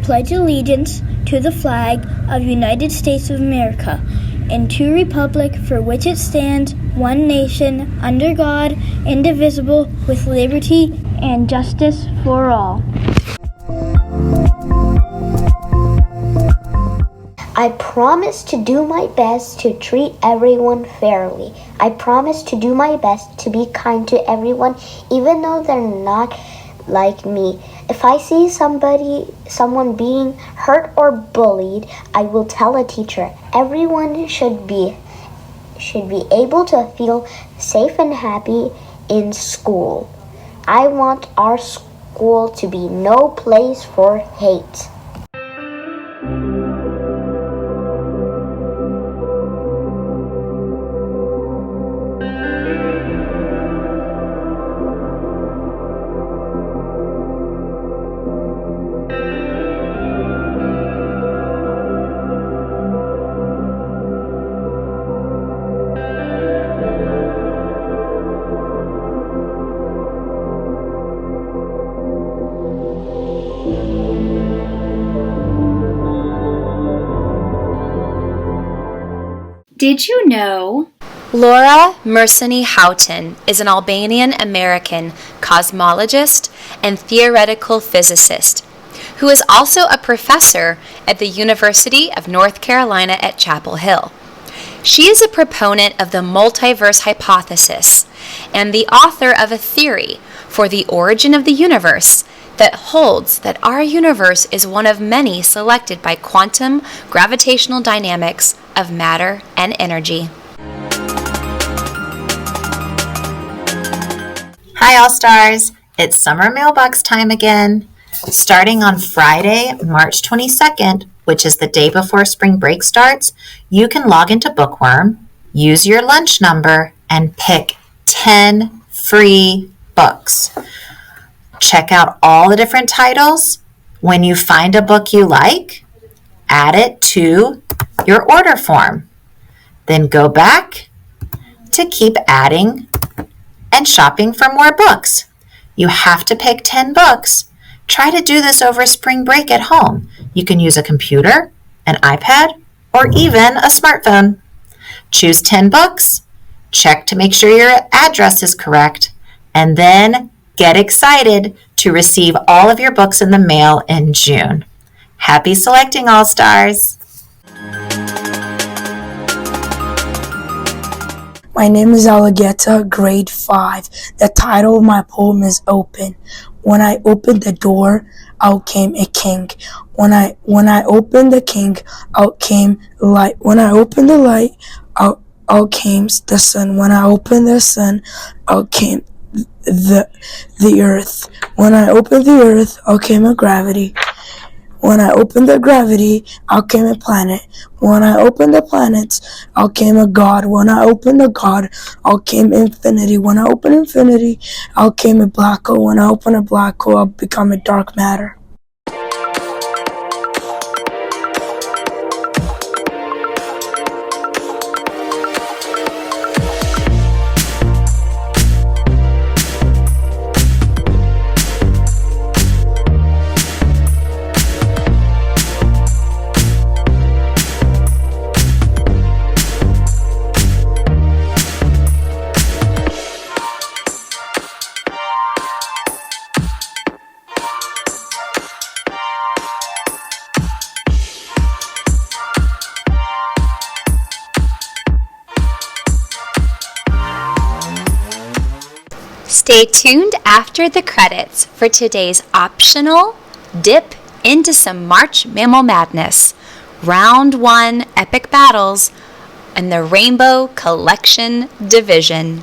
pledge allegiance to the flag of the United States of America and to the republic for which it stands, one nation, under God, indivisible, with liberty and justice for all. I promise to do my best to treat everyone fairly. I promise to do my best to be kind to everyone, even though they're not like me. If I see someone being hurt or bullied, I will tell a teacher. Everyone should be able to feel safe and happy in school. I want our school to be no place for hate. Did you know? Laura Mersini Houghton is an Albanian-American cosmologist and theoretical physicist who is also a professor at the University of North Carolina at Chapel Hill. She is a proponent of the multiverse hypothesis and the author of a theory for the origin of the universe that holds that our universe is one of many selected by quantum gravitational dynamics of matter and energy. Hi All-Stars, it's summer mailbox time again. Starting on Friday, March 22nd, which is the day before spring break starts, you can log into Bookworm, use your lunch number, and pick 10 free books. Check out all the different titles. When you find a book you like, add it to your order form. Then go back to keep adding and shopping for more books. You have to pick 10 books. Try to do this over spring break at home. You can use a computer, an iPad, or even a smartphone. Choose 10 books, check to make sure your address is correct, and then get excited to receive all of your books in the mail in June. Happy selecting, All-Stars! My name is Alageta, grade 5. The title of my poem is Open. When I opened the door, out came a king. When I opened the king, out came light. When I opened the light, out came the sun. When I opened the sun, out came the earth. When I opened the earth, out came a gravity. When I opened the gravity, out came a planet. When I opened the planets, out came a god. When I opened the god, out came infinity. When I opened infinity, out came a black hole. When I opened a black hole, I'll become a dark matter. Stay tuned after the credits for today's optional dip into some March Mammal Madness, Round 1 Epic Battles, and the Rainbow Collection Division.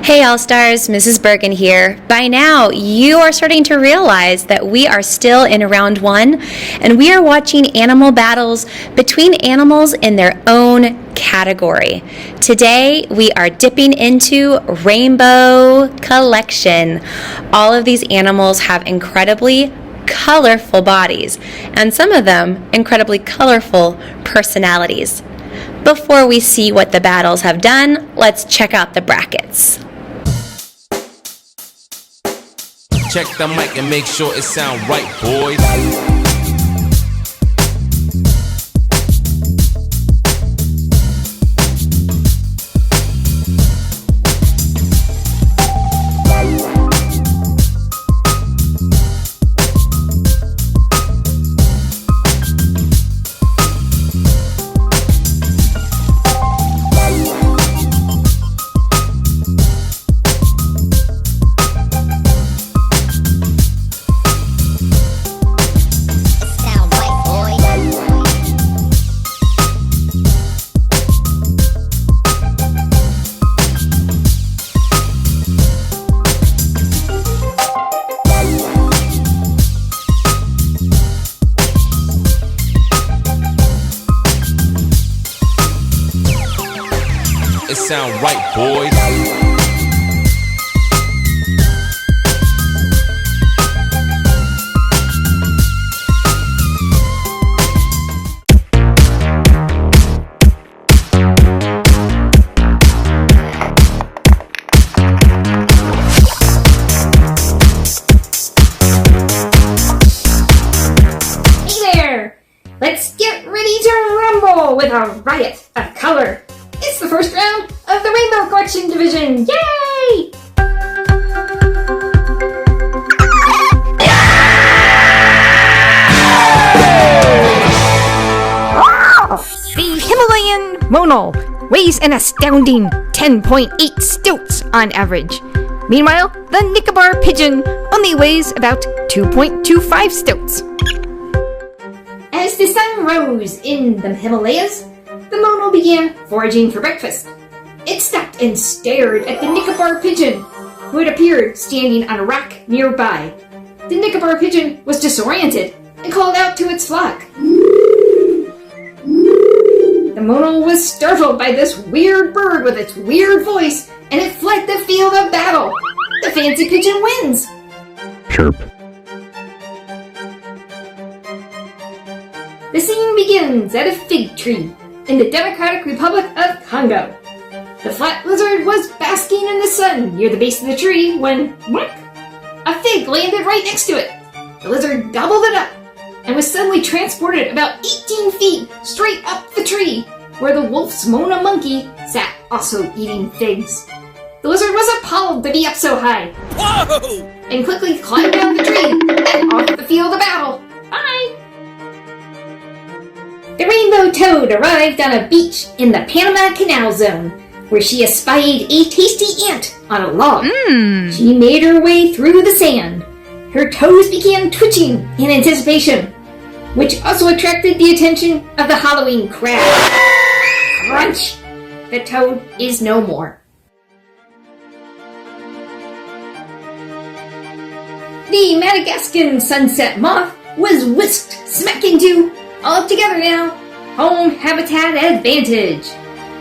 Hey All-Stars, Mrs. Bergen here. By now, you are starting to realize that we are still in round 1, and we are watching animal battles between animals in their own category. Today, we are dipping into Rainbow Collection. All of these animals have incredibly colorful bodies, and some of them incredibly colorful personalities. Before we see what the battles have done, let's check out the brackets. Check the mic and make sure it sound right, boys. It sound right, boys. Hey there! Let's get ready to rumble with a riot of color. It's the first round of the Rainbow Collection Division. Yay! The Himalayan Mono weighs an astounding 10.8 stilts on average. Meanwhile, the Nicobar Pigeon only weighs about 2.25 stilts. As the sun rose in the Himalayas, the Mono began foraging for breakfast. It stopped and stared at the Nicobar Pigeon, who had appeared standing on a rock nearby. The Nicobar Pigeon was disoriented and called out to its flock. The Mono was startled by this weird bird with its weird voice, and it fled the field of battle. The fancy pigeon wins! Chirp. The scene begins at a fig tree in the Democratic Republic of Congo. The flat lizard was basking in the sun near the base of the tree when, whoop, a fig landed right next to it. The lizard gobbled it up and was suddenly transported about 18 feet straight up the tree, where the wolf's Mona monkey sat also eating figs. The lizard was appalled to be up so high. Whoa! And quickly climbed down the tree and off the field of battle. Bye! The rainbow toad arrived on a beach in the Panama Canal Zone, where she espied a tasty ant on a log. She made her way through the sand. Her toes began twitching in anticipation, which also attracted the attention of the Halloween crab. Crunch! The toad is no more. The Madagascan sunset moth was whisked smack into, all together now, home habitat advantage.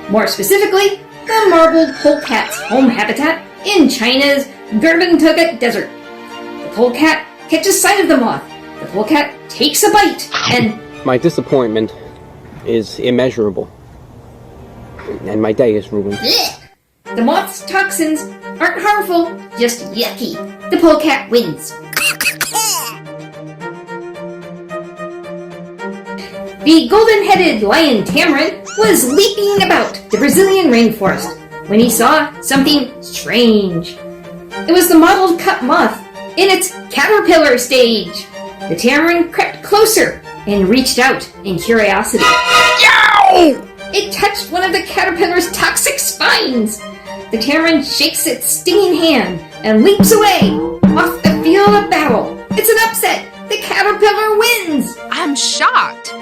More specifically, the marbled polecat's home habitat in China's Gurbentuga Desert. The polecat catches sight of the moth. The polecat takes a bite and... My disappointment is immeasurable, and my day is ruined. Blech. The moth's toxins aren't harmful, just yucky. The polecat wins. The golden-headed lion tamarin was leaping about the Brazilian rainforest when he saw something strange. It was the mottled cup moth in its caterpillar stage. The tamarin crept closer and reached out in curiosity. Yow! It touched one of the caterpillar's toxic spines. The tamarin shakes its stinging hand and leaps away off the field of battle. It's an upset. The caterpillar wins. I'm shocked.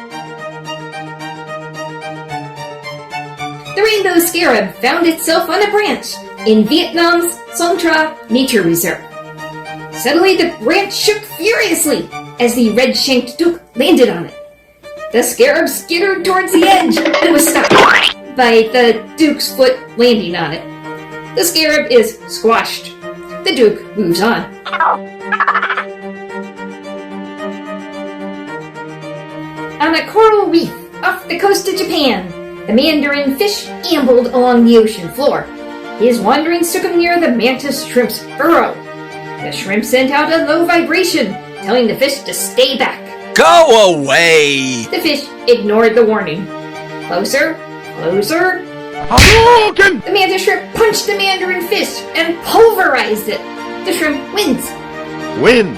The rainbow scarab found itself on a branch in Vietnam's Song Tra Nature Reserve. Suddenly the branch shook furiously as the red-shanked duke landed on it. The scarab skittered towards the edge and was stopped by the duke's foot landing on it. The scarab is squashed. The duke moves on. On a coral reef off the coast of Japan, the mandarin fish ambled along the ocean floor. His wanderings took him near the mantis shrimp's burrow. The shrimp sent out a low vibration, telling the fish to stay back. Go away! The fish ignored the warning. Closer, closer. Hadouken! The mantis shrimp punched the mandarin fish and pulverized it. The shrimp wins. Win!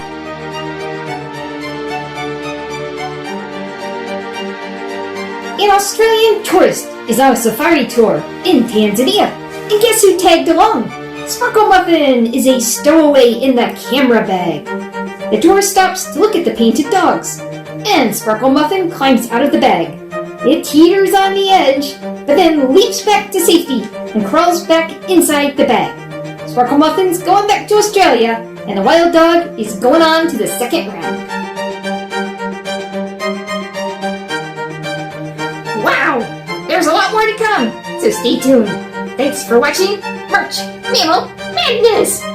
An Australian tourist is on a safari tour in Tanzania. And guess who tagged along? Sparkle Muffin is a stowaway in the camera bag. The tourist stops to look at the painted dogs, and Sparkle Muffin climbs out of the bag. It teeters on the edge, but then leaps back to safety and crawls back inside the bag. Sparkle Muffin's going back to Australia, and the wild dog is going on to the second round. Wow! There's a lot more to come, so stay tuned. Thanks for watching March Mammal Madness!